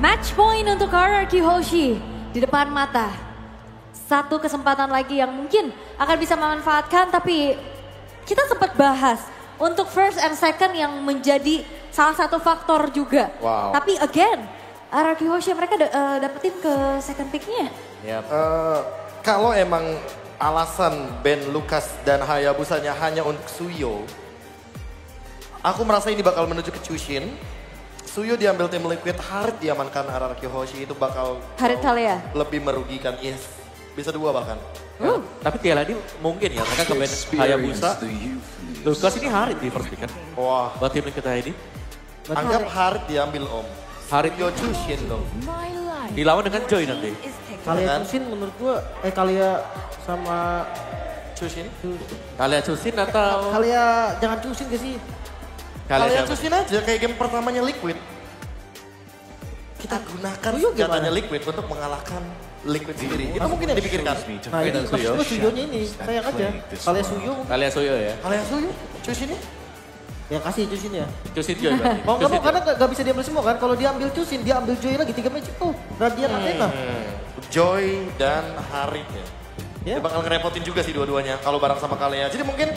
Match point untuk RRQ Hoshi di depan mata. Satu kesempatan lagi yang mungkin akan bisa memanfaatkan, tapi kita sempat bahas untuk first and second yang menjadi salah satu faktor juga. Wow. Tapi again, RRQ Hoshi mereka dapetin ke second picknya. Yep. Kalau emang alasan Ben Lucas dan Hayabusanya hanya untuk Suyo, aku merasa ini bakal menuju ke Chushin. Suyo diambil tim Liquid, Harit diamankan RRQ Hoshi, itu bakal Harit kali ya? lebih merugikan. Yes, bisa dua bahkan. Tapi TLD mungkin ya, mereka ke band Hayabusa. Lucas ini Harit di first pick kan? Wah, Buat tim kita ini. anggap Harit diambil Om. Harit Suyo Chushin dong. dilawan dengan Joy nanti. Kalia Chushin menurut gua, Kalia sama Chushin? Kalia Chushin atau Kalia jangan Chushin gak sih? Kalian siapa? Chushin aja kayak game pertamanya Liquid. Kita gunakan Suyo senjatanya gimana? Liquid untuk mengalahkan Liquid sendiri. Itu mungkin yang dipikirkan. Nah ini dan maksud Suyo. gua Suyonya ini, sayang aja. Kalia Suyo mungkin. Kalia Suyo ya? Kalian Suyo, Chushin Ya kasih Chushin ya. Chushin Joy berarti. Mau nggak mau Chushin karena gak bisa diambil semua kan. Kalau dia ambil Chushin, dia ambil Joy lagi 3 match. Oh, Radiant Athena. Joy dan Harit ya. Ya. Dia bakal ngerepotin juga sih dua-duanya kalau bareng sama Kalea. Jadi mungkin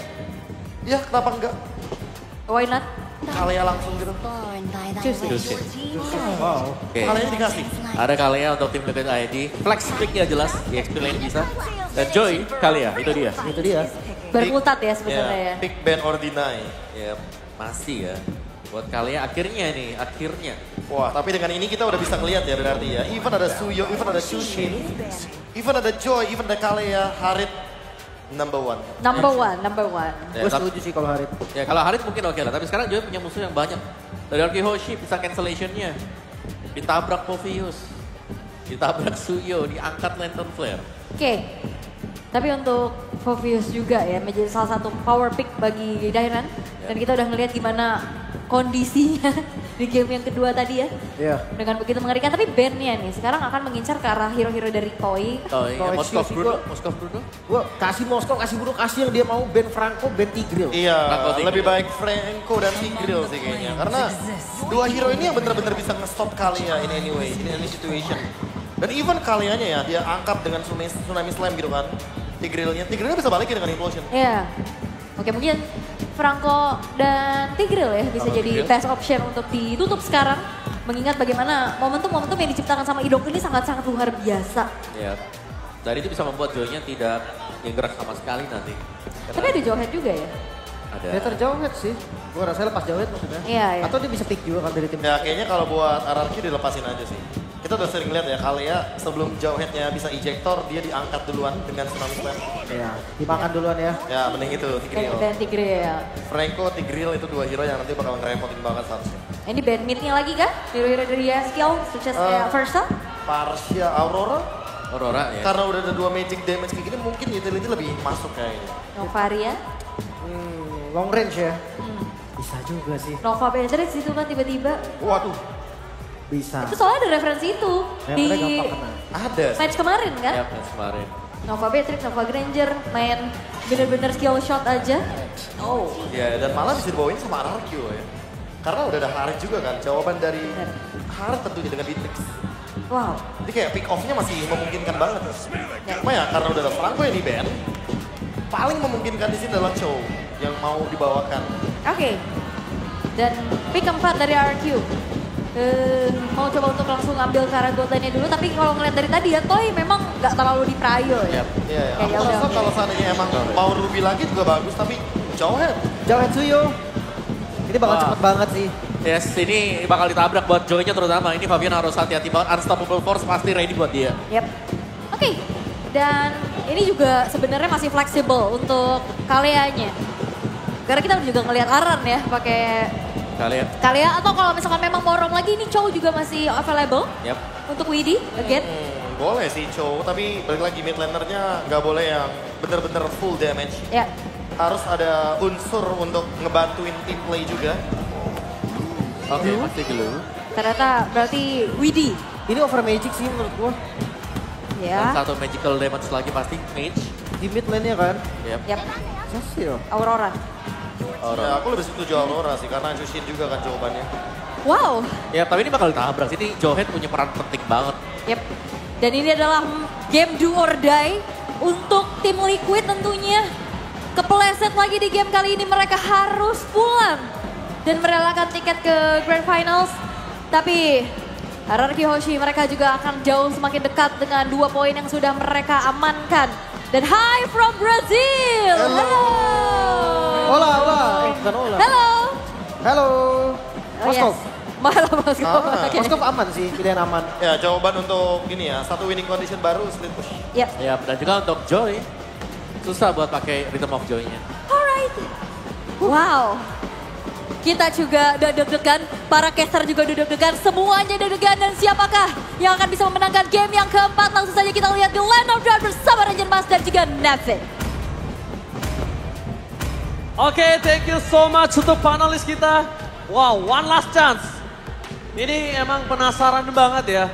ya kenapa enggak Why not? Kalea langsung gitu. Chushin. Wow. Oke. Kaleanya dikasih. Ada Kalia untuk tim Liquid ID. Flex pick-nya jelas, di XP lane bisa. Dan Joy, Kalia, itu dia. Itu dia. Bermutat ya sebenarnya ya. Pick ban or deny. Ya, masih ya. Buat Kalia akhirnya nih, akhirnya. Wah, tapi dengan ini kita udah bisa ngeliat ya berarti ya. Even ada Suyo, even ada Chushin, even ada Joy, even ada Kalea, Harit number one. Number one. Ya, Gue setuju sih kalau Harit. ya kalau Harit mungkin oke lah, tapi sekarang Joy punya musuh yang banyak. Dari RRQ Hoshi bisa cancellation-nya. Ditabrak Povius. Ditabrak Suyo, diangkat Lantern Flare. Oke. Tapi untuk Fovius juga ya menjadi salah satu power pick bagi Dairan. Dan kita udah ngelihat gimana kondisinya di game yang kedua tadi ya. Iya. Dengan begitu mengerikan. Tapi bandnya nih sekarang akan mengincar ke arah hero-hero dari Koi. Oh iya, Kalau Moskov XQC Bruno, gua- Moskov Bruno. Gue kasih Moskow, kasih Bruno, kasih yang dia mau Ben Franco, Ben Tigreal. Iya, Franco Tigreal. lebih baik Franco dan Tigreal sih kayaknya. Karena dua hero ini yang bener-bener bisa nge-stop Kalea in any way, in any situation. Dan even Kaleanya ya, dia angkat dengan Tsunami Slam gitu kan. Tigrealnya bisa balikin dengan Implosion. Iya. Oke mungkin Franco dan Tigreal ya bisa Franco jadi Tigreal. best option untuk ditutup sekarang. Mengingat bagaimana momentum-momentum yang diciptakan sama Idok ini sangat-sangat luar biasa. Ya. Dan itu bisa membuat Joy-nya tidak gerak sama sekali nanti. Tapi ada Jawhead juga ya. Ada. Better Jawhead sih. Gue rasa lepas Jawhead maksudnya. Iya, iya. Atau dia bisa pick juga kan dari tim. Ya kayaknya kalau buat RRQ dilepasin aja sih. Kita udah sering lihat ya Kalea sebelum Jawhead-nya bisa ejector, dia diangkat duluan dengan Tsunami Slam. Iya. Dimakan duluan ya. Ya mending itu Tigreal. Dan Tigreal. Franco, Tigreal itu dua hero yang nanti bakal ngerepotin banget seharusnya. Ini band mid-nya lagi kah? Hero-hero dari skill sukses kayak Versa? Parsia Aurora, Aurora ya. karena udah ada dua magic damage kayak gini mungkin utility lebih masuk kayaknya. Novaria? Long range ya. Bisa juga sih. Nova Beatrix itu kan tiba-tiba. Waduh, Bisa. Itu soalnya ada referensi itu Ya, di mereka gampang kena. ada sih. match kemarin kan? Ya, match kemarin. Nova Beatrix, Nova Granger main bener-bener skill shot aja. Oh, Ya, dan malah bisa dibawain sama RRQ ya. Karena udah ada Harit juga kan, jawaban dari Bener. Harit tentunya dengan Beatrix. wow. Jadi kayak pick off-nya masih memungkinkan banget. Cuma ya karena udah ada Franco yang di ban, paling memungkinkan di sini adalah Chow yang mau dibawakan. Oke. Dan pick keempat dari RQ. Mau coba untuk langsung ambil ke arah gold lane-nya dulu, tapi kalau ngeliat dari tadi ya, Toy memang nggak terlalu di prio ya. Yap. Iya, ya. Kayak Aku udah rasa oke. kalau seandainya emang mau Ruby lagi juga bagus, tapi Jawhead. Jawhead Suyo. Ini bakal Wah. cepet banget sih. Yes, ini bakal ditabrak buat Joy-nya terutama. Ini Fabian harus hati-hati banget. Unstoppable Force pasti ready buat dia. Yep. Oke. Dan ini juga sebenarnya masih fleksibel untuk Kaleanya. Karena kita juga ngelihat Aran ya pakai Kalian. Kalea, atau kalau misalkan memang mau roam lagi ini Chow juga masih available Yap. untuk Widdy again. Boleh sih Chow, tapi balik lagi mid laner-nya nggak boleh yang bener-bener full damage. Ya. Harus ada unsur untuk ngebantuin team play juga. Oke, pasti glue. Ternyata berarti Widdy. Ini over magic sih menurut gua. Dan Ya. satu magical damage lagi pasti mage. Di mid lane-nya kan. Yap. Yap. Cecil. Aurora. Ya, aku lebih setuju Aurora sih, karena Chushin juga kan jawabannya. Wow. Ya, tapi ini bakal ditabrak. Ini Johan punya peran penting banget. Yep. Dan ini adalah game do or die untuk tim Liquid tentunya. Kepleset lagi di game kali ini, mereka harus pulang dan merelakan tiket ke Grand Finals. Tapi RRQ Hoshi mereka juga akan jauh semakin dekat dengan 2 poin yang sudah mereka amankan. Dan hi from Brazil. Hello. Hola, hola. Bukan hola. Hello. Halo. Oh, Moskov. yes. Malah Moskov. Oke. Moskov aman sih, pilihan aman. Ya jawaban untuk gini ya, satu winning condition baru split push. Yep. Ya, dan juga untuk Joy. Susah buat pakai Rhythm of Joy-nya. Alright. Wow. Kita juga udah deg-degan, para caster juga udah deg-degan, semuanya deg-degan. Dan siapakah yang akan bisa memenangkan game yang keempat? Langsung saja kita lihat di Land of Dawn bersama Ranger Mas dan juga Nevin. Oke, thank you so much untuk panelis kita. Wow, one last chance. Ini emang penasaran banget ya.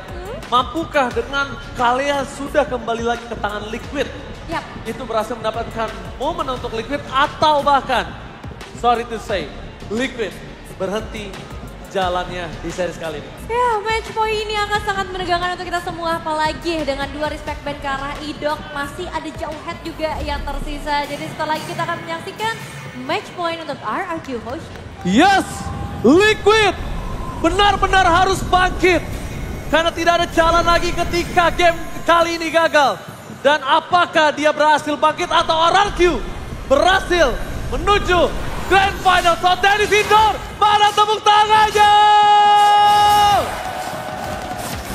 Mampukah dengan kalian sudah kembali lagi ke tangan Liquid? Yap. Itu berhasil mendapatkan momen untuk Liquid atau bahkan, sorry to say, Liquid berhenti jalannya di series kali ini. Ya, match point ini akan sangat menegangkan untuk kita semua. Apalagi dengan 2 respect band ke arah Idok, masih ada jauh head juga yang tersisa. Jadi setelah lagi kita akan menyaksikan match point untuk RRQ Hoshi. Yes, Liquid benar-benar harus bangkit. Karena tidak ada jalan lagi ketika game kali ini gagal. Dan apakah dia berhasil bangkit atau RRQ berhasil menuju Grand Final? So Dennis Indoor, mana tepuk tangannya?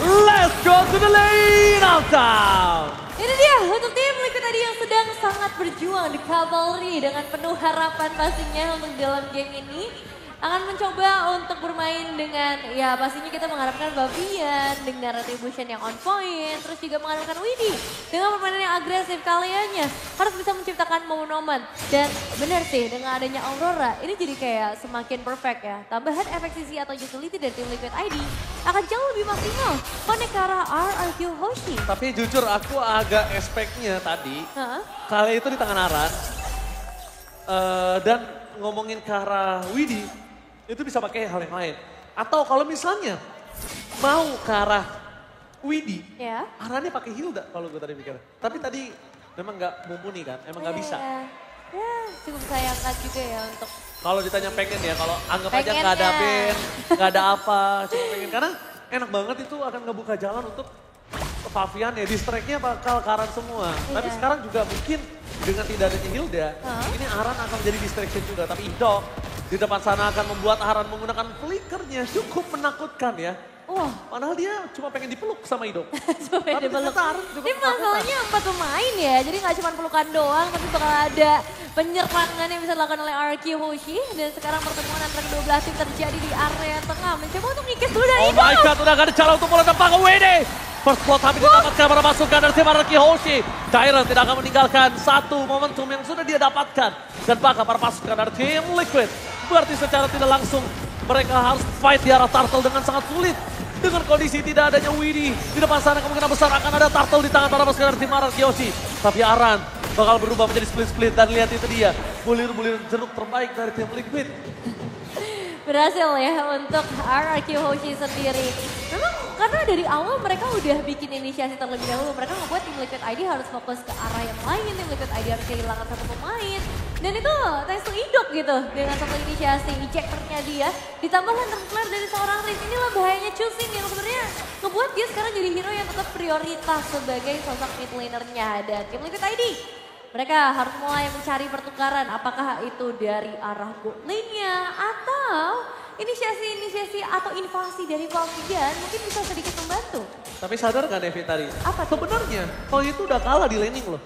Let's go to the lane of town. Ini dia untuk tim Liquid tadi yang sedang sangat berjuang di Cavalry dengan penuh harapan pastinya untuk dalam game ini. Akan mencoba untuk bermain dengan, ya pastinya kita mengharapkan Bavian dengan retribution yang on point. Terus juga mengharapkan Widdy dengan permainan yang agresif. Kaliannya harus bisa menciptakan momen-momen. Dan benar sih dengan adanya Aurora, ini jadi kayak semakin perfect ya. Tambahan efek CC atau utility dari tim Liquid ID akan jauh lebih maksimal connect ke arah RRQ Hoshi. Tapi jujur aku agak expect-nya tadi, kali itu di tangan Aran. Dan ngomongin ke arah Widdy, itu bisa pakai hal yang lain. Atau kalau misalnya mau ke arah Widdy, Ya. Arannya pakai Hilda kalau gue tadi pikir. Tapi tadi memang nggak mumpuni kan, emang nggak bisa. Ya, cukup sayangkan juga ya untuk Kalau ditanya pengen ya, kalau anggap aja Pengennya. nggak ada band, nggak ada apa, cuma pengen. Karena enak banget itu akan ngebuka jalan untuk Favian ya, distrack-nya bakal Karan semua. Tapi Iya. sekarang juga mungkin dengan tidak adanya Hilda, ini Aran akan menjadi distraction juga. Tapi Indok di depan sana akan membuat Aran menggunakan flickernya cukup menakutkan ya. wah. Padahal dia cuma pengen dipeluk sama Indok. Coba Tapi dipeluk. ternyata Aran cukup Ini masalahnya 4 pemain ya, jadi nggak cuma pelukan doang, tapi bakal ada penyerangan yang bisa dilakukan oleh RRQ Hoshi. Dan sekarang pertemuan antara kedua belah tim terjadi di area tengah. Mencoba untuk ngikis dulu dari Oh Indo. my god, udah gak ada cara untuk mulai tembak ke WD. First blood habis didapatkan pada pasukan dari tim RRQ Hoshi. Tyron tidak akan meninggalkan satu momentum yang sudah dia dapatkan. Dan bahkan para pasukan dari tim Liquid. Berarti secara tidak langsung mereka harus fight di arah Turtle dengan sangat sulit. Dengan kondisi tidak adanya Widdy. Di depan sana kemungkinan besar akan ada Turtle di tangan para pasukan dari tim RRQ Hoshi. Tapi Aran bakal berubah menjadi split-split. Dan lihat itu dia, bulir-bulir jeruk terbaik dari tim Liquid. Berhasil ya untuk RRQ Hoshi sendiri. Memang karena dari awal mereka udah bikin inisiasi terlebih dahulu. Mereka membuat tim Liquid ID harus fokus ke arah yang lain. Tim Liquid ID harus kehilangan satu pemain. Dan itu thanks to Idok gitu. Dengan satu inisiasi ejectornya dia. Ditambah Lantern Flare dari seorang Riz. Inilah bahayanya Choosing yang sebenarnya ngebuat dia sekarang jadi hero yang tetap prioritas sebagai sosok mid lanernya. Dan tim Liquid ID mereka harus mulai mencari pertukaran, apakah itu dari arah bot lane-nya atau inisiasi-inisiasi atau invasi dari Valvian mungkin bisa sedikit membantu. Tapi sadar gak Nevin tadi? Apa tuh? Sebenarnya Toy itu udah kalah di laning loh.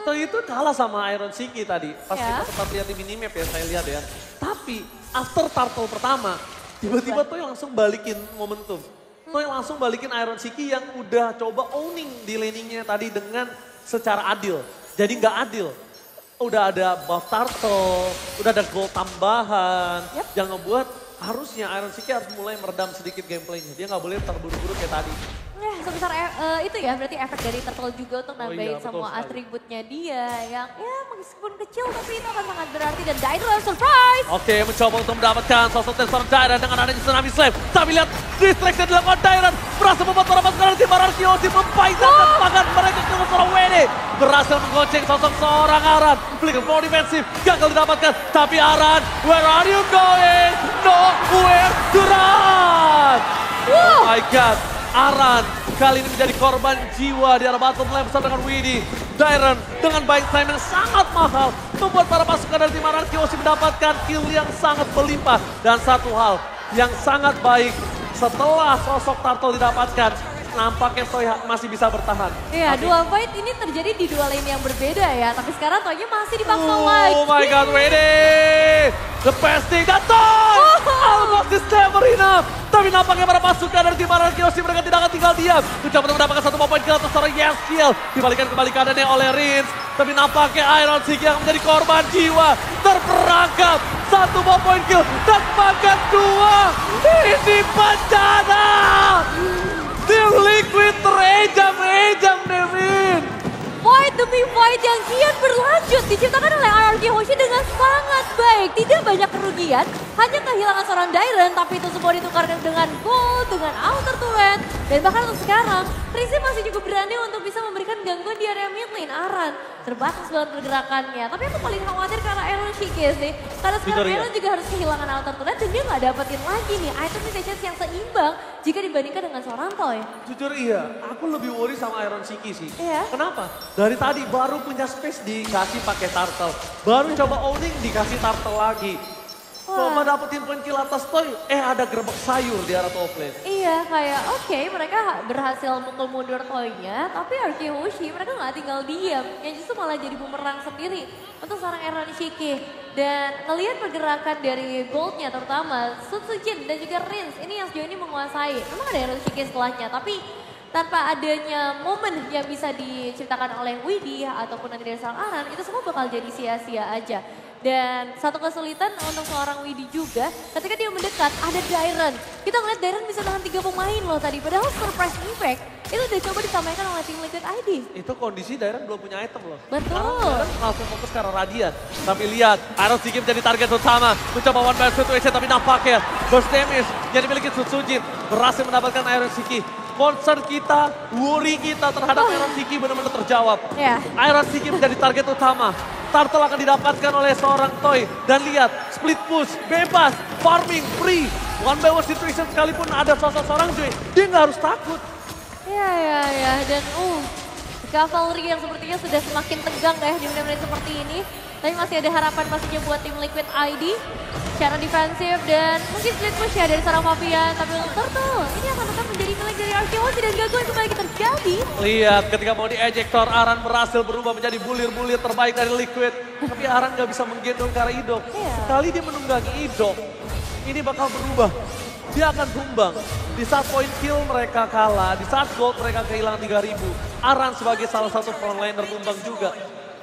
Toy itu kalah sama Iron Siki tadi. Pas Ya. kita sempat lihat di minimap ya, saya lihat ya. Tapi after Turtle pertama, tiba-tiba Toy langsung balikin momentum. Toy langsung balikin Iron Siki yang udah coba owning di laningnya tadi dengan secara adil. Jadi nggak adil. Udah ada buff Turtle, udah ada gold tambahan. Yang ngebuat harusnya Iron Siki harus mulai meredam sedikit gameplaynya. Dia nggak boleh terburu-buru kayak tadi. sebesar itu ya berarti efek dari Turtle juga untuk nambahin betul semua sekali. atributnya dia yang ya meskipun kecil tapi itu akan sangat berarti dan Dairon surprise. Oke, mencoba untuk mendapatkan sosok seorang Dairon dengan adanya Tsunami Slap. Tapi lihat distraction dilakukan Dairon. Berhasil membuat para pasukan tim Ararkiosi membaikkan semangat mereka dengan seorang Wede. Berhasil menggonceng sosok seorang Aran. Flicker floor defensif gagal didapatkan. Tapi Aran, where are you going? Nowhere to run. Oh my god. Aran kali ini menjadi korban jiwa di arah bottom lane bersama dengan Widdy. Dairon dengan buying time yang sangat mahal membuat para pasukan dari tim Ararkiosi mendapatkan kill yang sangat berlimpah. Dan satu hal yang sangat baik setelah sosok Turtle didapatkan, nampaknya Toy masih bisa bertahan. Iya, dua fight ini terjadi di dua lane yang berbeda ya. Tapi sekarang Toynya masih dipaksa lagi. Oh my god, Widdy! The pesting dan Toy! Almost is never enough! Tapi nampaknya para pasukan dari tim Ararkiosi mereka tidak akan tinggal diam. Mencoba untuk mendapatkan satu poin kill atas seorang Yeskiel. Dibalikan kembali keadaannya oleh Rins. Tapi nampaknya Iron Siki yang menjadi korban jiwa. Terperangkap. Satu poin kill dan makan dua. Ini bencana! Tim Liquid terejam-ejam, Devin. Fight demi fight yang kian berlanjut diciptakan oleh Ararkiosi dengan sangat baik. Tidak banyak kerugian, hanya kehilangan seorang Dairon, tapi itu semua ditukarkan dengan gold, dengan outer turret. Dan bahkan untuk sekarang, Rizzy masih cukup berani untuk bisa memberikan gangguan di area mid lane. Aran terbatas banget pergerakannya. Tapi aku paling khawatir karena Iron Shike sih. Karena sekarang Iron juga harus kehilangan outer turret dan dia nggak dapetin lagi nih item mutations yang seimbang jika dibandingkan dengan seorang Toy. Jujur iya, aku lebih worry sama Iron Siki sih. Iya. Kenapa? Dari tadi baru punya space dikasih pakai turtle. Baru coba owning dikasih turtle lagi. Coba dapetin poin kill atas Toy, ada gerbek sayur di arah top lane. Iya, kayak oke, mereka berhasil mukul mundur Toy-nya, tapi Ararkiosi mereka nggak tinggal diam, yang justru malah jadi bumerang sendiri untuk seorang Aaron Shiki. Dan ngelihat pergerakan dari goldnya terutama Sutsujin dan juga Rins, ini yang sejauh ini menguasai. Memang ada Aaron Shiki setelahnya, tapi tanpa adanya momen yang bisa diciptakan oleh Widdy ataupun nanti dari seorang Aran, itu semua bakal jadi sia-sia aja. Dan satu kesulitan untuk seorang Widdy juga, ketika dia mendekat ada Dairon. Kita ngeliat Dairon bisa tahan 3 pemain loh tadi, padahal surprise impact itu udah coba disampaikan oleh tim Liquid ID. Itu kondisi Dairon belum punya item loh. Betul. Dairon langsung fokus ke arah Radiant. Tapi lihat, Iron Siki menjadi target utama. Mencoba one ball situation tapi nampaknya burst damage yang dimiliki Sutsujin berhasil mendapatkan Iron Siki. Concern kita, worry kita terhadap Iron Siki benar-benar terjawab. Ya. Iron Siki menjadi target utama. Turtle akan didapatkan oleh seorang Toy. Dan lihat, split push, bebas, farming, free. One by one situation sekalipun ada sosok seorang Joy, dia nggak harus takut. Ya. Dan Cavalry yang sepertinya sudah semakin tegang ya di menit-menit seperti ini. Tapi masih ada harapan pastinya buat tim Liquid ID. Secara defensif dan mungkin split push ya dari seorang Fabian. Tapi untuk Turtle, ini akan tetap menjadi milik dari Ararkiosi dan gangguan kembali terjadi. Lihat ketika mau di-ejector, Aran berhasil berubah menjadi bulir-bulir terbaik dari Liquid. Tapi Aran nggak bisa menggendong ke arah Idok. Sekali dia menunggangi Idok, ini bakal berubah. Dia akan tumbang. Di saat point kill mereka kalah, di saat gold mereka kehilangan 3.000. Aran sebagai salah satu frontliner tumbang juga.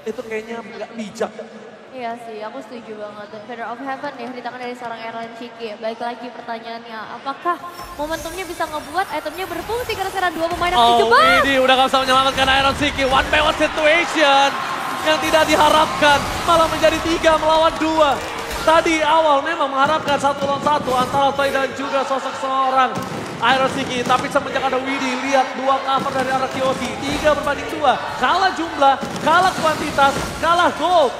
Itu kayaknya nggak bijak. Iya sih, aku setuju banget. Dan Feather of Heaven ya di tangan dari seorang Aaron Shiki. Baik lagi pertanyaannya, apakah momentumnya bisa ngebuat itemnya berfungsi karena sekarang 2 pemain akan dijebak? Widdy udah gak bisa menyelamatkan Iron Siki. One by one situation yang tidak diharapkan. Malah menjadi 3 melawan 2. Tadi awal memang mengharapkan 1 lawan 1 antara Toy dan juga sosok seorang Iron Siki. Tapi semenjak ada Widdy, lihat 2 cover dari Ararkiosi. 3 berbanding 2. Kalah jumlah, kalah kuantitas, kalah gold.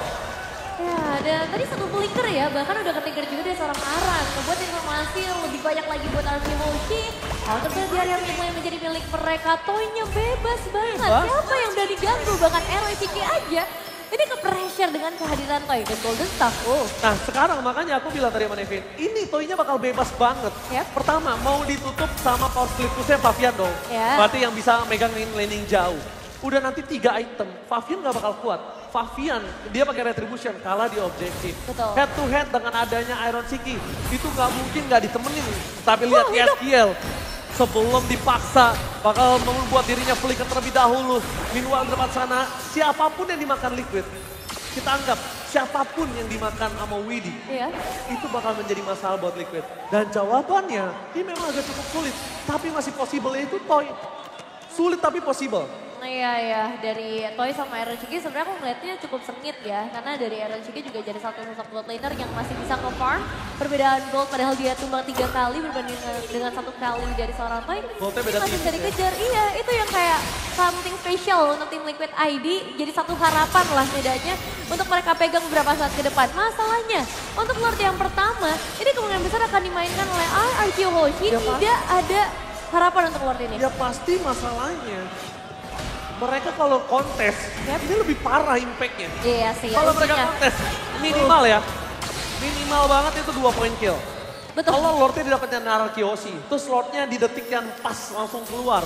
Ya, dan tadi satu flicker ya, bahkan udah ketrigger juga dari seorang Aran. Ngebuat informasi yang lebih banyak lagi buat Ararkiosi. Kalau terjadi area yang menjadi milik mereka, Toy-nya bebas banget. Siapa yang udah diganggu, bahkan Aaron Shiki aja. Ini ke-pressure dengan kehadiran Toy dan Golden Staff. Nah sekarang makanya aku bilang tadi sama Nevin, ini Toy-nya bakal bebas banget. Yep. Pertama mau ditutup sama power split push-nya Fabian dong. Yeah. Berarti yang bisa megang laning jauh. Udah nanti 3 item, Fabian gak bakal kuat. Fabian, dia pakai retribution, kalah di objektif. Betul. Head to head dengan adanya Iron Siki, itu gak mungkin gak ditemenin. Tapi lihat Yeskiel, sebelum dipaksa, bakal membuat dirinya flicker terlebih dahulu. Meanwhile di depan sana, siapapun yang dimakan Liquid, kita anggap siapapun yang dimakan sama Widdy, itu bakal menjadi masalah buat Liquid. Dan jawabannya, ini memang agak cukup sulit, tapi masih possible itu Toy. Sulit tapi possible. Iya, dari Toy sama RNCG sebenarnya aku ngeliatnya cukup sengit ya. Karena dari RNCG juga jadi satu sosok bot laner yang masih bisa nge-farm. Perbedaan gold padahal dia tumbang 3 kali berbanding dengan 1 kali dari seorang Toy. Goldnya beda masih tipis bisa dikejar, iya itu yang kayak something special untuk tim Liquid ID. Jadi satu harapan lah setidaknya untuk mereka pegang beberapa saat ke depan. Masalahnya untuk Lord yang pertama, ini kemungkinan besar akan dimainkan oleh RRQ Hoshi. Tidak ada harapan untuk Lord ini. Ya pasti masalahnya. Mereka kalau kontes, ini lebih parah impactnya. Iya sih. Kalau mereka pastinya. kontes, minimal ya. Minimal banget itu 2 point kill. Betul. Kalau Lordnya didapatnya Naraki Hoshi, terus Lordnya di detik yang pas langsung keluar.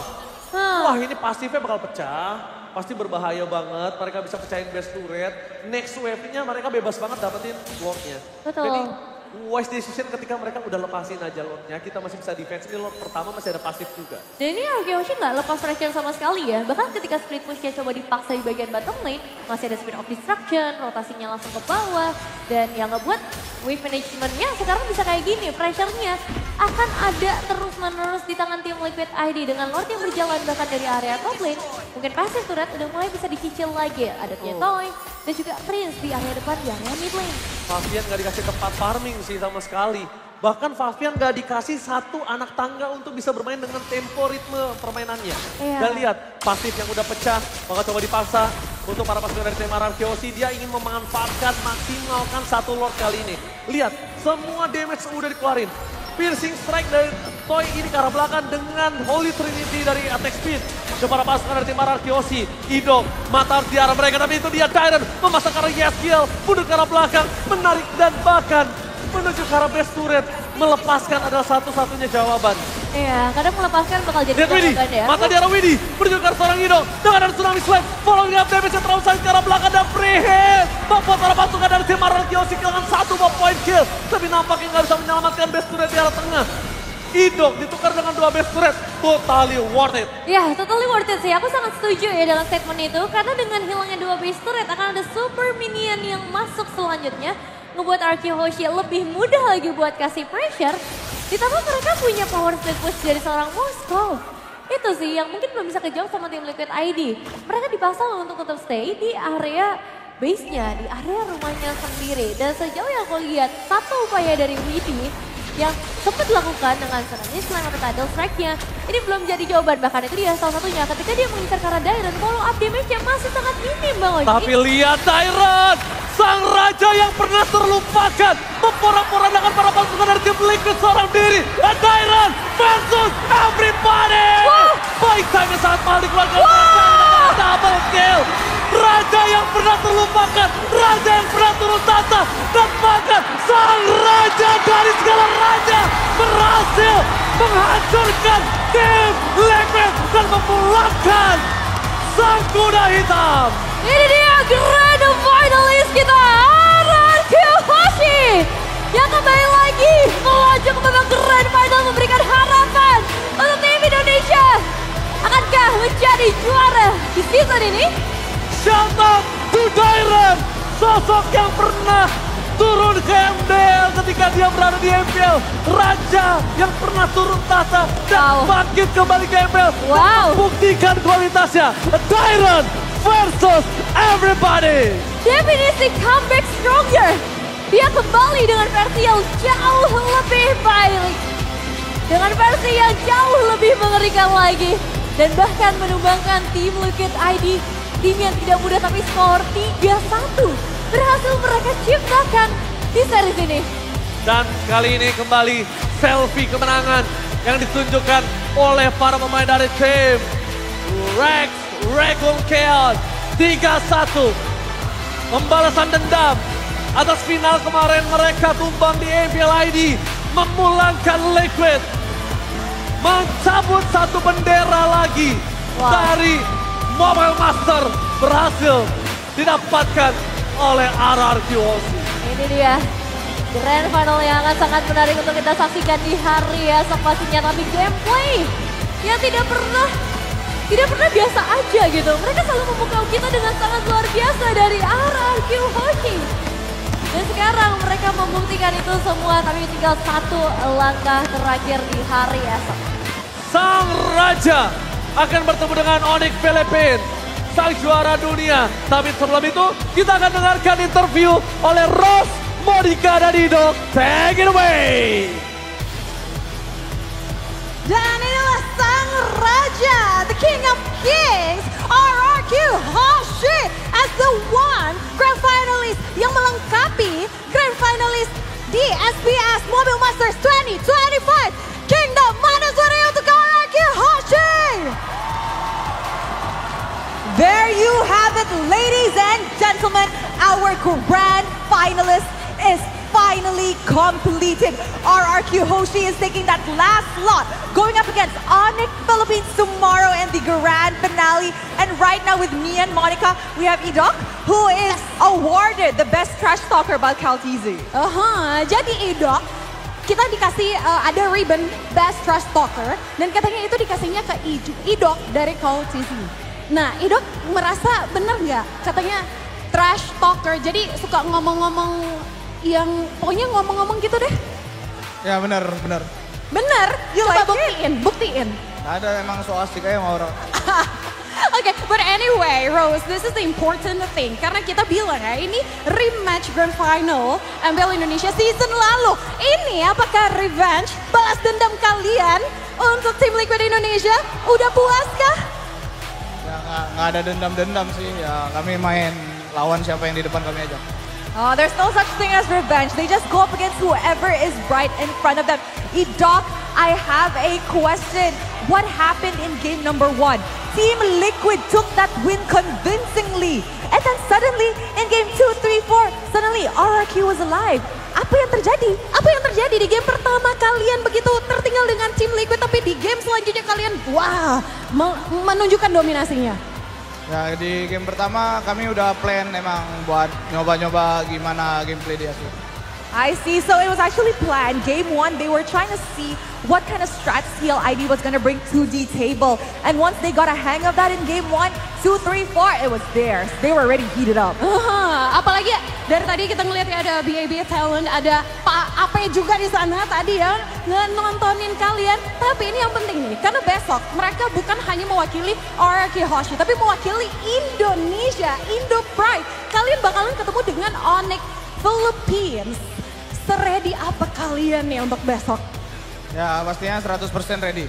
Wah ini pasifnya bakal pecah, pasti berbahaya banget. Mereka bisa pecahin base turret. Next wave-nya mereka bebas banget dapetin Lordnya. Betul. Jadi wise decision ketika mereka udah lepasin aja Lordnya. Kita masih bisa defense, ini Lord pertama masih ada pasif juga. Dan ini Arkeoshi nggak lepas pressure sama sekali ya. Bahkan ketika split pushnya coba dipaksa di bagian bottom lane, masih ada speed of destruction, rotasinya langsung ke bawah. Dan yang ngebuat wave managementnya sekarang bisa kayak gini. Pressure-nya akan ada terus-menerus di tangan tim Liquid ID. Dengan Lord yang berjalan bahkan dari area top lane, mungkin passive turret udah mulai bisa dicicil lagi. Ada Toy dan juga Prince di area depan di area mid lane. Fabian gak dikasih tempat farming sih sama sekali. Bahkan Fabian gak dikasih satu anak tangga untuk bisa bermain dengan tempo ritme permainannya. Iya. Dan lihat pasif yang udah pecah, bakal coba dipaksa. Untuk para pasukan dari tim RRQ, dia ingin memanfaatkan, maksimalkan satu Lord kali ini. Lihat, semua damage udah dikeluarin. Piercing strike dari Toy ini ke arah belakang dengan Holy Trinity dari attack speed. Kepada pasukan dari tim RRQ, Ido mata di arah mereka, tapi itu dia Tyron memasang ke arah Yeskiel, mundur ke arah belakang, menarik dan bahkan menuju ke arah base turret. Melepaskan adalah satu-satunya jawaban. Iya, kadang melepaskan bakal jadi Lihat Widi, jawaban ya. mata di arah Widi, menuju ke arah seorang Ido, dengan ada tsunami slide, following up damage yang terlalu sakit ke arah belakang dan free hit. Membuat para pasukan dari tim RRQ kehilangan 1 point kill, tapi nampaknya nggak bisa menyelamatkan base turret di arah tengah. Ido ditukar dengan 2 base turret, totally worth it. Ya, totally worth it sih. Aku sangat setuju ya dalam statement itu. Karena dengan hilangnya 2 base turret akan ada super minion yang masuk selanjutnya. Ngebuat RRQ Hoshi lebih mudah lagi buat kasih pressure. Ditambah mereka punya power split push dari seorang Moskow. Itu sih yang mungkin belum bisa kejawab sama tim Liquid ID. Mereka dipaksa untuk tetap stay di area base-nya, di area rumahnya sendiri. Dan sejauh yang aku lihat, satu upaya dari Widi yang sempat dilakukan dengan serangan slam atau tidal strike-nya, ini belum jadi jawaban. Bahkan itu dia salah satunya ketika dia mengincar ke arah Dairon, follow up damage-nya masih sangat minim Bang Oji. Tapi lihat Dairon, sang raja yang pernah terlupakan, memporak-porandakan para pasukan dari tim Liquid seorang diri. Dairon versus everybody. Fight time yang sangat mahal dikeluarkan. Double kill. Raja yang pernah terlupakan, raja yang pernah turun tahta, dan bahkan sang raja dari segala raja berhasil menghancurkan tim Liquid dan memulangkan sang kuda hitam. Ini dia grand finalist kita, RRQ Hoshi, yang kembali lagi melaju ke babak grand final memberikan harapan untuk tim Indonesia. Akankah menjadi juara di season ini? Shout out to Dairon, sosok yang pernah turun ke MDL ketika dia berada di MPL. Raja yang pernah turun tahta dan bangkit kembali ke MPL. Dan membuktikan kualitasnya. Dairon versus everybody. Definisi comeback stronger. Dia kembali dengan versi yang jauh lebih baik. Dengan versi yang jauh lebih mengerikan lagi. Dan bahkan menumbangkan tim Liquid ID. Tim yang tidak mudah tapi skor 3-1 berhasil mereka ciptakan di series ini. Dan kali ini kembali selfie kemenangan yang ditunjukkan oleh para pemain dari tim Rex Raccoon Chaos 3-1. Pembalasan dendam atas final kemarin mereka tumbang di MPL ID, memulangkan Liquid, mencabut satu bendera lagi dari Mobile Master, berhasil didapatkan oleh RRQ Hoshi. Ini dia grand final yang akan sangat menarik untuk kita saksikan di hari esok pastinya. Tapi gameplay yang tidak pernah biasa aja gitu. Mereka selalu memukau kita dengan sangat luar biasa dari RRQ Hoshi. Dan sekarang mereka membuktikan itu semua, tapi tinggal satu langkah terakhir di hari esok. Sang raja akan bertemu dengan Onyx Philippines, sang juara dunia. Tapi sebelum itu kita akan dengarkan interview oleh Rose, Monica dan Idok. Take it away. Dan inilah sang raja, the king of kings, RRQ Hoshi as the one grand finalist yang melengkapi grand finalist di SBS Mobile Masters 2025. Kingdom mana suaranya untuk RRQ Hoshi. There you have it, ladies and gentlemen. Our grand finalist is finally completed. RRQ Hoshi is taking that last slot, going up against Onyx Philippines tomorrow in the grand finale. And right now with me and Monica, we have Idok, who is awarded the best trash talker by Caltizi. Jadi Idok, kita dikasih ada ribbon best trash talker, dan katanya itu dikasihnya ke Idok dari Caltizi. Nah, Idok merasa bener nggak? Katanya trash talker, jadi suka ngomong-ngomong yang pokoknya ngomong-ngomong gitu deh. Ya benar. Bener? Coba buktiin. Ada emang so asik aja sama orang. Okay, but anyway, Rose, this is the important thing. Karena kita bilang ya, ini rematch grand final MPL Indonesia season lalu. Ini apakah revenge, balas dendam kalian untuk tim Liquid Indonesia? Udah puaskah? Ya nggak ada dendam-dendam sih. Ya kami main lawan siapa yang di depan kami aja. Oh, there's no such thing as revenge. They just go up against whoever is right in front of them. Idok, I have a question. What happened in game number 1? Team Liquid took that win convincingly. And then suddenly, in game 2, 3, 4, suddenly RRQ was alive. Apa yang terjadi? Apa yang terjadi di game pertama kalian begitu tertinggal dengan Team Liquid, tapi di game selanjutnya kalian, wah, menunjukkan dominasinya? Ya di game pertama kami udah plan emang buat nyoba-nyoba gimana gameplay dia sih. I see, so it was actually planned. Game 1, they were trying to see what kind of strats CLID was going to bring to the table. And once they got a hang of that in game 1, 2, 3, 4, it was theirs. They were already heated up. Apalagi dari tadi kita ngeliat ya, ada BAB Talent, ada Pak Ape juga di sana tadi ya, nontonin kalian. Tapi ini yang penting nih, karena besok mereka bukan hanya mewakili RRQ Hoshi, tapi mewakili Indonesia, Indo Pride. Kalian bakalan ketemu dengan Onyx Philippines. Ready apa kalian nih untuk besok? Ya pastinya 100% ready.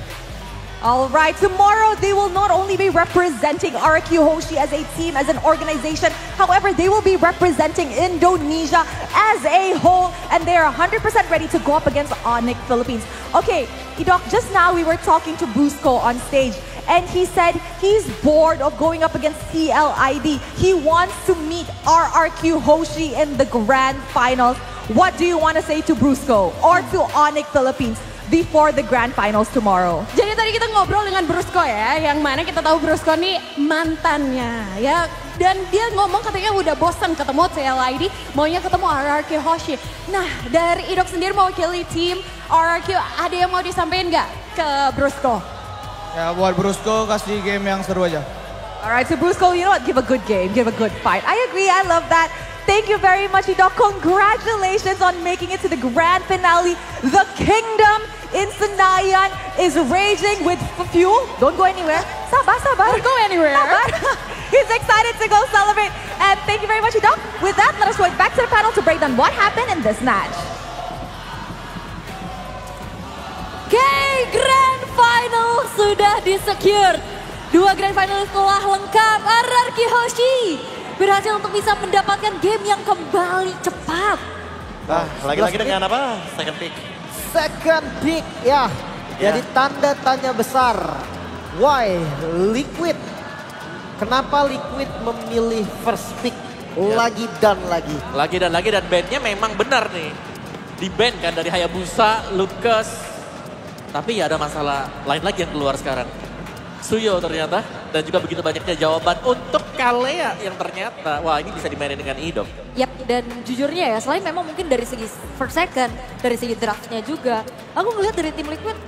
Alright, tomorrow they will not only be representing RRQ Hoshi as a team, as an organization, however they will be representing Indonesia as a whole, and they are 100% ready to go up against Onyx Philippines. Okay, Idok, just now we were talking to Brusco on stage, and he said he's bored of going up against CLID. He wants to meet RRQ Hoshi in the grand finals. What do you want to say to Brusco or to Onyx Philippines before the grand finals tomorrow? Jadi tadi kita ngobrol dengan Brusco ya, yang mana kita tahu Brusco nih mantannya ya. Dan dia ngomong katanya udah bosan ketemu CLID, maunya ketemu RRQ Hoshi. Nah, dari Idok sendiri mewakili tim RRQ, ada yang mau disampaikan nggak ke Brusco? Ya buat Brusco kasih game yang seru aja. Alright, so Brusco, you know what? Give a good game, give a good fight. I agree, I love that. Thank you very much, Idok. Congratulations on making it to the grand finale. The kingdom in Senayan is raging with fuel. Don't go anywhere. Sabar. Don't go anywhere. Sabar. He's excited to go celebrate. And thank you very much, Idok. With that, let us go back to the panel to break down what happened in this match. Okay, grand final sudah disecure. Dua grand final telah lengkap. RRQ Hoshi berhasil untuk bisa mendapatkan game yang kembali cepat. Lagi-lagi dengan apa? Second pick. Second pick, ya. Jadi tanda tanya besar. Why Liquid? Kenapa Liquid memilih first pick lagi dan lagi? Lagi dan bandnya memang benar nih. Di band kan dari Hayabusa, Lucas. Tapi ya ada masalah lain lagi yang keluar sekarang. Suyo ternyata, dan juga begitu banyaknya jawaban untuk Kalea yang ternyata, wah ini bisa dimainin dengan Idok. Yap, dan jujurnya ya, selain memang mungkin dari segi first second, dari segi draftnya juga, aku ngeliat dari tim Liquid,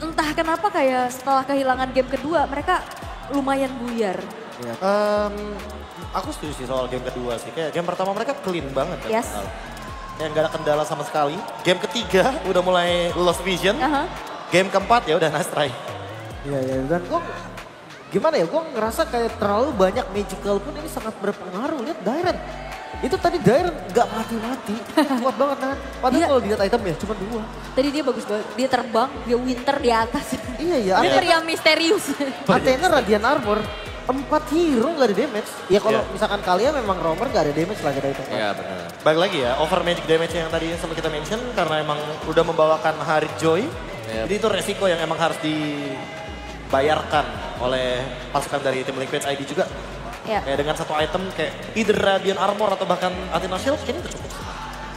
entah kenapa kayak setelah kehilangan game kedua, mereka lumayan buyar. Ya. Aku setuju sih soal game kedua sih, kayak game pertama mereka clean banget. Yes. Yang gak ada kendala sama sekali. Game ketiga udah mulai lost vision. Game keempat ya udah nice try. Iya, iya. Dan gue gimana ya, gue ngerasa kayak terlalu banyak magical pun ini sangat berpengaruh. Lihat Dairen. Itu tadi Dairen gak mati-mati. Kuat banget kan. Padahal Iya. kalau dilihat item ya cuma 2. Tadi dia bagus banget. Dia terbang, dia winter di atas. Iya, iya. Dia meriam misterius. Athena Radiant Armor. 4 hero gak ada damage. Ya kalau misalkan kalian memang roamer gak ada damage lagi dari itu. Iya benar. Balik lagi ya, over magic damage yang tadi sempat kita mention karena emang udah membawakan Harit Joy. Jadi itu resiko yang emang harus dibayarkan oleh pasukan dari tim Liquid ID juga. Ya. Kayak dengan satu item kayak either Radiant Armor atau bahkan Athena Shield ini udah cukup.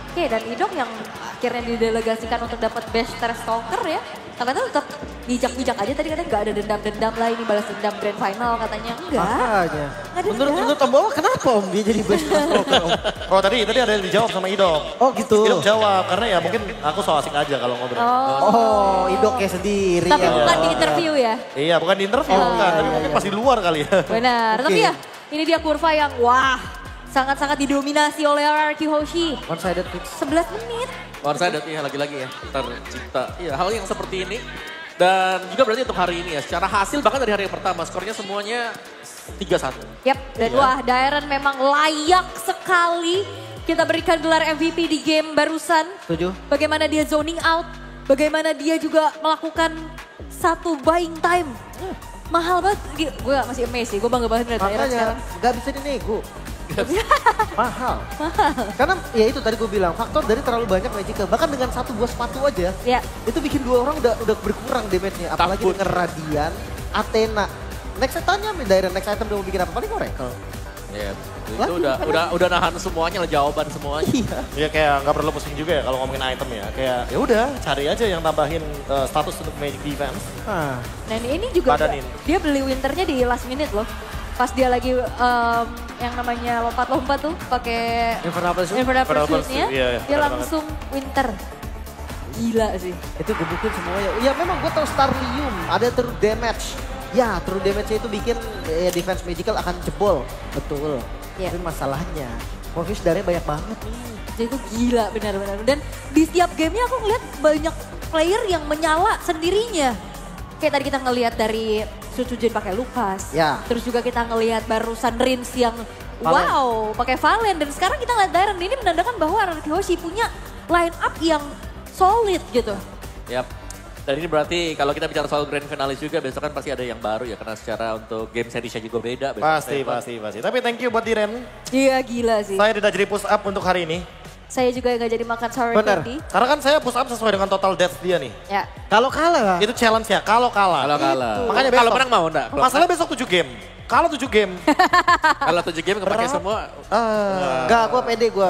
Oke, dan Idok yang akhirnya didelegasikan untuk dapat best Stalker ya. Katanya tetap bijak-bijak aja tadi katanya gak ada dendam-dendam lah ini balas dendam grand final katanya. Enggak. Makanya. Nggak ada dendam. Menurut Om Bawa kenapa Om dia jadi best stalker Om? Oh tadi ada yang dijawab sama Idok. Oh gitu. Idok jawab karena ya mungkin aku so asik aja kalau ngobrol. Oh, Idoknya sendiri. Tapi ya. bukan di interview ya. Iya bukan di interview kan, tapi mungkin pas di luar kali ya. Benar. Oke. Tapi ya ini dia kurva yang wah sangat-sangat didominasi oleh RRQ Hoshi. One sided fix. 11 menit. Saya ya lagi-lagi ya tercipta. Iya hal yang seperti ini. Dan juga berarti untuk hari ini ya, secara hasil bahkan dari hari yang pertama skornya semuanya 3-1. Yap, dan wah Dairen memang layak sekali kita berikan gelar MVP di game barusan. Setuju. Bagaimana dia zoning out, bagaimana dia juga melakukan satu buying time. Mahal banget, gue masih amazed sih, gue bangga banget ngeliat Dairen Makanya sekarang. gak bisa dinego. Mahal. Karena ya itu tadi gue bilang, faktor dari terlalu banyak magical. Bahkan dengan satu buah sepatu aja, Ya. itu bikin 2 orang udah berkurang damage-nya. Apalagi Takut. dengan Radiant, Athena. Next tanya Dairen, next item udah mau bikin apa? Paling Oracle. Ya, itu udah nahan semuanya lah jawaban semuanya. Iya. Ya kayak nggak perlu pusing juga ya kalau ngomongin item ya. Kayak ya udah cari aja yang tambahin status untuk magic defense. Nah, Dan ini juga Badanin. dia beli winternya di last minute loh. Pas dia lagi yang namanya lompat-lompat tuh pakai Infernal Pursuit. Infernal Infernal Pursuit-nya, Pursuit, iya, iya, dia benar langsung winter. Gila sih. itu gebukin semuanya. Ya memang gue tau Starlium, ada true damage. Ya true damage-nya itu bikin defense magical akan jebol. Betul. Iya. Tapi masalahnya, Morpheus darahnya banyak banget nih. Jadi itu gila benar-benar. Dan di setiap gamenya aku ngeliat banyak player yang menyala sendirinya. Kayak tadi kita ngelihat dari Sucujin pakai Lukas. Ya. Terus juga kita ngelihat barusan Rins yang Valen. wow pakai Valen. Dan sekarang kita ngeliat Dairen. Ini menandakan bahwa RRQ Hoshi punya line up yang solid gitu. Yap. Dan ini berarti kalau kita bicara soal grand finalis juga besok kan pasti ada yang baru ya karena secara untuk game seriesnya juga beda. besok. Pasti. Tapi thank you buat Diren. Iya gila sih. Saya tidak jadi push up untuk hari ini. Saya juga nggak jadi makan sour Benar. candy. Karena kan saya push up sesuai dengan total death dia nih. Ya. Kalau kalah, Itu challenge ya, kalau kalah. Kalau kalah. Makanya Kalau besok. menang mau enggak? Masalahnya besok 7 game. Kalau 7 game, Kalau 7 game kepake semua. enggak, gue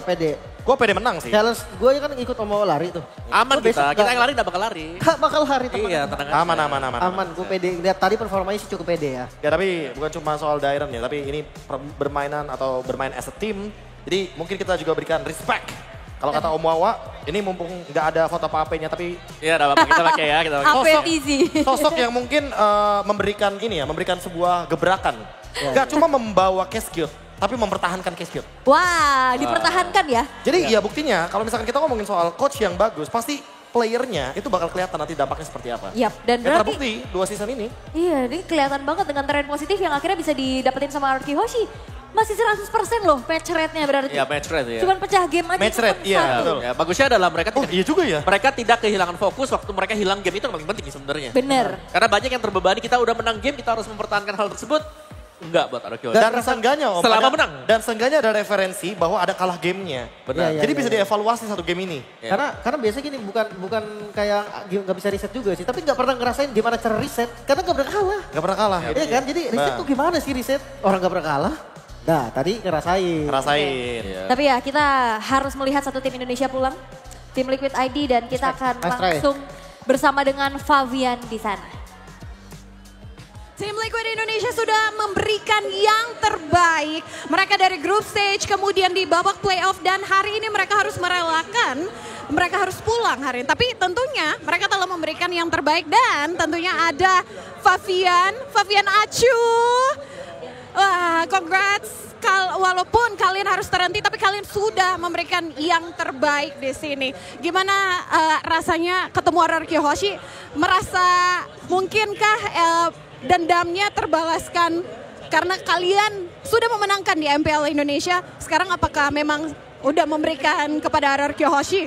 pede. gue pede menang sih. Challenge gue kan ikut mau lari tuh. Aman Gua besok kita yang nggak- lari enggak bakal lari. Gak bakal lari teman. Iya, tenang aja. Aman. Aman, gue pede. Lihat tadi performanya sih cukup pede ya. Ya tapi bukan cuma soal Dairen ya, tapi ini bermainan atau bermain as a team. Jadi mungkin kita juga berikan respect. Kalau kata Om Wawa, ini mumpung nggak ada foto apa-apanya, tapi Iya, enggak apa-apa kita pakai ya, kita pakai. APTZ. sosok yang mungkin memberikan ini ya, memberikan sebuah gebrakan. Gak cuma membawa case guild, tapi mempertahankan case guild. Wah, dipertahankan ya. Jadi ya buktinya kalau misalkan kita ngomongin soal coach yang bagus, pasti playernya itu bakal kelihatan nanti dampaknya seperti apa. Yap, dan Ya berarti terbukti 2 season ini. iya, ini kelihatan banget dengan tren positif yang akhirnya bisa didapetin sama RRQ Hoshi. Masih 100% loh match rate-nya berarti. Iya, match rate ya. Cuman pecah game aja. Match cuman rate, iya, satu. betul. Ya, bagusnya adalah mereka Oh iya juga ya. mereka tidak kehilangan fokus waktu mereka hilang game itu yang paling penting sebenarnya. Bener. Karena banyak yang terbebani kita udah menang game kita harus mempertahankan hal tersebut. Enggak buat RRQ. Dan seenggaknya Om, selama ada- menang. Dan seenggaknya ada referensi bahwa ada kalah gamenya. Benar. Iya, Jadi iya, bisa iya. dievaluasi satu game ini. Ya. Karena biasanya gini bukan kayak nggak bisa riset juga sih, tapi nggak pernah ngerasain gimana cara riset karena nggak pernah kalah. Gak pernah kalah. Iya kan? Jadi riset tuh gimana sih riset? Orang nggak pernah kalah. Nah tadi ngerasain. Rasain. Iya. Tapi ya kita harus melihat satu tim Indonesia pulang. Tim Liquid ID dan kita akan Let's try. langsung bersama dengan Fabian di sana. Tim Liquid Indonesia sudah memberikan yang terbaik. Mereka dari group stage, kemudian di babak playoff dan hari ini mereka harus merelakan, mereka harus pulang hari ini. Tapi tentunya mereka telah memberikan yang terbaik dan tentunya ada Fabian Acu. Wah, congrats. Walaupun kalian harus terhenti, tapi kalian sudah memberikan yang terbaik di sini. Gimana rasanya ketemu RRQ Hoshi? Merasa mungkinkah dendamnya terbalaskan karena kalian sudah memenangkan di MPL Indonesia? Sekarang apakah memang udah memberikan kepada RRQ Hoshi?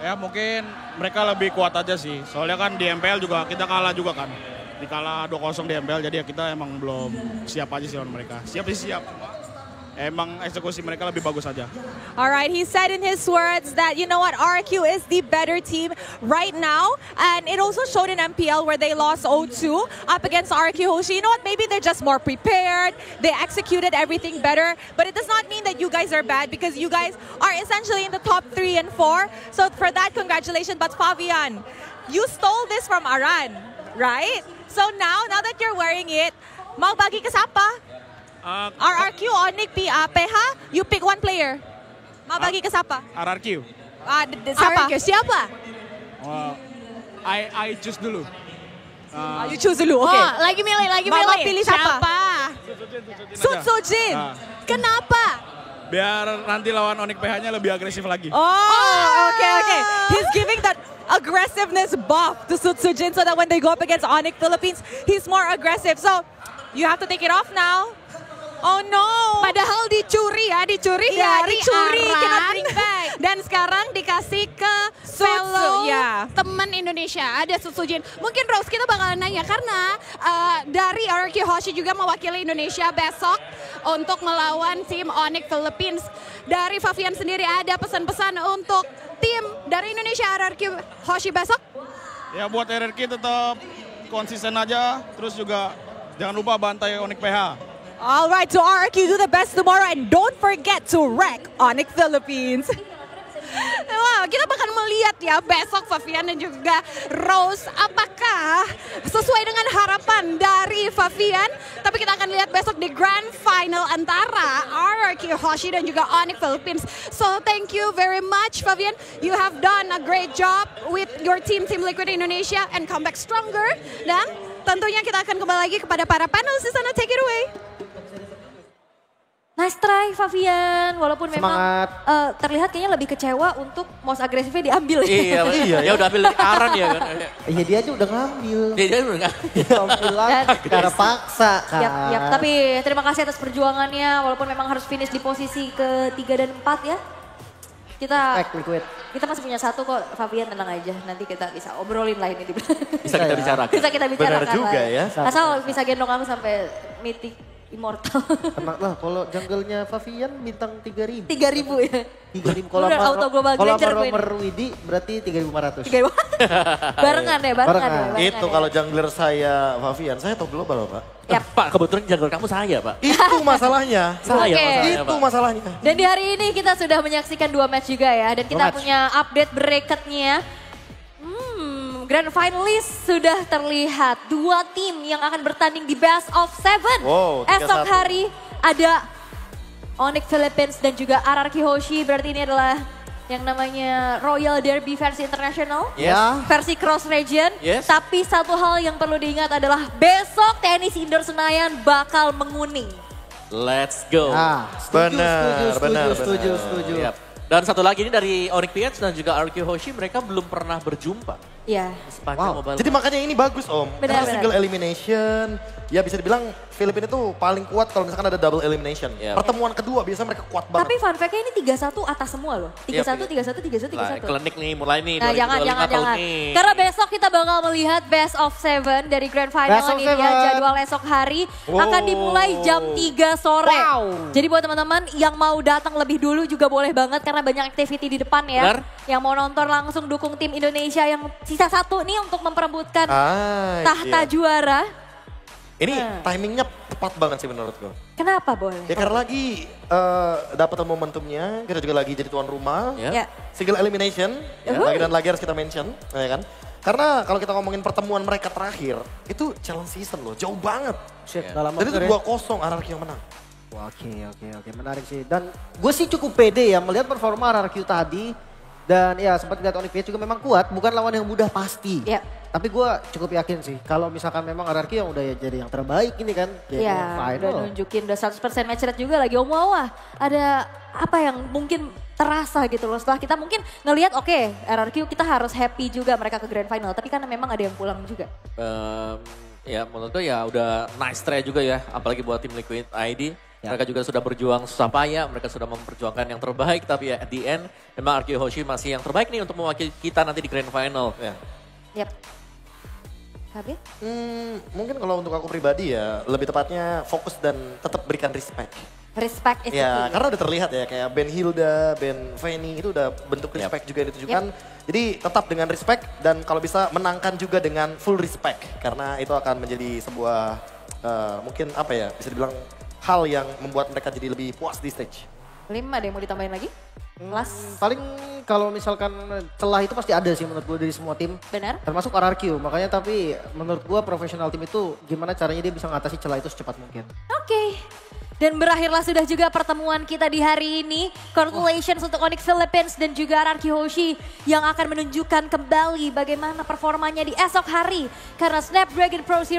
Ya mungkin mereka lebih kuat aja sih. Soalnya kan di MPL juga kita kalah juga kan. Dikalah 2-0 di MPL, jadi ya kita emang belum siap aja sih lawan mereka. Siap sih siap, emang eksekusi mereka lebih bagus aja. Alright, he said in his words that, you know what, RRQ is the better team right now. And it also showed in MPL where they lost 0-2 up against RRQ Hoshi. You know what, maybe they're just more prepared. They executed everything better. But it does not mean that you guys are bad because you guys are essentially in the top 3 and 4. So for that, congratulations. But Fabian, you stole this from Aran, right? So now that you're wearing it, mau bagi ke siapa? RRQ, Onyx, PH, you pick one player. Mau bagi ke siapa? RRQ. Siapa? RRQ siapa? I choose dulu. You choose dulu, oke. Oh, lagi milih. Mama pilih siapa? Sud Sojin. Kenapa? Biar nanti lawan Onyx PH-nya lebih agresif lagi. Oh, okay. He's giving that aggressiveness buff to Sud Sojin so that when they go up against Onyx Philippines, he's more aggressive. So, you have to take it off now. Oh no. Padahal dicuri dari dicuri, Aran. cannot bring back. Dan sekarang dikasih ke fellow ya. teman Indonesia, ada Sujin. Mungkin Rose kita bakalan nanya karena dari RRQ Hoshi juga mewakili Indonesia besok untuk melawan tim Onyx Philippines. Dari Fabian sendiri ada pesan-pesan untuk tim dari Indonesia RRQ Hoshi besok? Ya buat RRQ tetap konsisten aja, terus juga jangan lupa bantai Onyx PH. Alright, so RRQ do the best tomorrow and don't forget to wreck Onyx Philippines. Wah, kita bakal melihat ya besok Fabian dan juga Rose apakah sesuai dengan harapan dari Fabian. Tapi kita akan lihat besok di grand final antara RRQ Hoshi dan juga Onyx Philippines. So thank you very much Fabian. You have done a great job with your team Liquid Indonesia and come back stronger. Dan tentunya kita akan kembali lagi kepada para panelis di sana. Take it away. Nice try Fabian, walaupun memang terlihat kayaknya lebih kecewa untuk most agresifnya diambil ya. Iya, ya udah ambil Aran ya kan. Iya dia aja udah ngambil. Dia udah ngambil. Ngambil lagi secara paksa kan. Yap, tapi terima kasih atas perjuangannya, walaupun memang harus finish di posisi ke-3 dan 4 ya. Kita masih punya satu kok, Fabian tenang aja, nanti kita bisa obrolin lah ini. Bisa kita bicarakan. Bisa kita bicarakan. Benar juga ya. Asal bisa gendong aku sampai mythic. Immortal. Tenang lah, kalau jungle-nya Fabian bintang 3.000. 3.000 ya? 3.000 kalau sama Romer Widi berarti 3.500. Barengan ya, barengan. Itu kalau jungler saya Fabian, saya top global loh Pak. Yap. Pak, kebetulan jungler kamu saya Pak. Itu masalahnya. Itu masalahnya. Dan di hari ini kita sudah menyaksikan 2 match juga ya. Dan kita punya update bracketnya. Grand finalist sudah terlihat 2 tim yang akan bertanding di best of 7. Wow, esok hari ada Onyx Philippines dan juga RRQ Hoshi. Berarti ini adalah yang namanya Royal Derby versi internasional. Versi cross region. Tapi satu hal yang perlu diingat adalah besok tenis indoor Senayan bakal menguning. Let's go. Setuju. Yep. Dan satu lagi ini dari Onyx PH dan juga RRQ Hoshi, mereka belum pernah berjumpa. Iya. Jadi makanya ini bagus Om. Karena single elimination, ya bisa dibilang Filipina itu paling kuat kalau misalkan ada double elimination. Pertemuan kedua biasanya mereka kuat banget. Tapi fun fact-nya ini 3-1 atas semua loh. 3-1, 3-1. Klinik nih mulai nih. Nah jangan. Karena besok kita bakal melihat best of 7 dari grand final ini ya. Jadwal esok hari akan dimulai jam 3 sore. Jadi buat teman-teman yang mau datang lebih dulu juga boleh banget karena banyak activity di depan ya. Yang mau nonton langsung dukung tim Indonesia yang sisa 1 nih untuk memperebutkan tahta juara. Ini timingnya tepat banget sih menurutku. Kenapa boleh? Ya karena lagi dapat momentumnya, kita juga lagi jadi tuan rumah. Single elimination, lagi dan lagi harus kita mention, ya kan? Karena kalau kita ngomongin pertemuan mereka terakhir, itu challenge season loh, jauh banget. Dan itu 2-0 RRQ yang menang. Oke, menarik sih. Dan gue sih cukup pede ya melihat performa RRQ tadi. Dan ya sempat lihat Onyx juga memang kuat, bukan lawan yang mudah pasti. Iya. Tapi gue cukup yakin sih, kalau misalkan memang RRQ yang udah jadi yang terbaik ini kan. Iya, udah final. nunjukin udah 100% match rate juga lagi. Wah, ada apa yang mungkin terasa gitu loh. Setelah kita mungkin ngelihat oke, RRQ kita harus happy juga mereka ke grand final. Tapi karena memang ada yang pulang juga. Ya menurut gue ya udah nice try juga ya. Apalagi buat tim Liquid ID. Mereka juga sudah berjuang susah payah, mereka sudah memperjuangkan yang terbaik. Tapi ya at the end, memang RRQ Hoshi masih yang terbaik nih untuk mewakili kita nanti di grand final. Ya. Yap. Habis? Mungkin kalau untuk aku pribadi ya, lebih tepatnya fokus dan tetap berikan respect. Respect is Ya, the key. karena udah terlihat ya kayak Ben Hilda, Ben Fanny itu udah bentuk respect juga yang ditujukan. Jadi tetap dengan respect dan kalau bisa menangkan juga dengan full respect. Karena itu akan menjadi sebuah mungkin apa ya, bisa dibilang hal yang membuat mereka jadi lebih puas di stage. 5 ada yang mau ditambahin lagi? Last. Paling kalau misalkan celah itu pasti ada sih menurut gue dari semua tim. Benar. Termasuk RRQ, makanya tapi menurut gue profesional tim itu gimana caranya dia bisa mengatasi celah itu secepat mungkin. Oke. Dan berakhirlah sudah juga pertemuan kita di hari ini. Congratulations untuk Onyx Philippines dan juga RRQ Hoshi yang akan menunjukkan kembali bagaimana performanya di esok hari. Karena Snapdragon Pro Series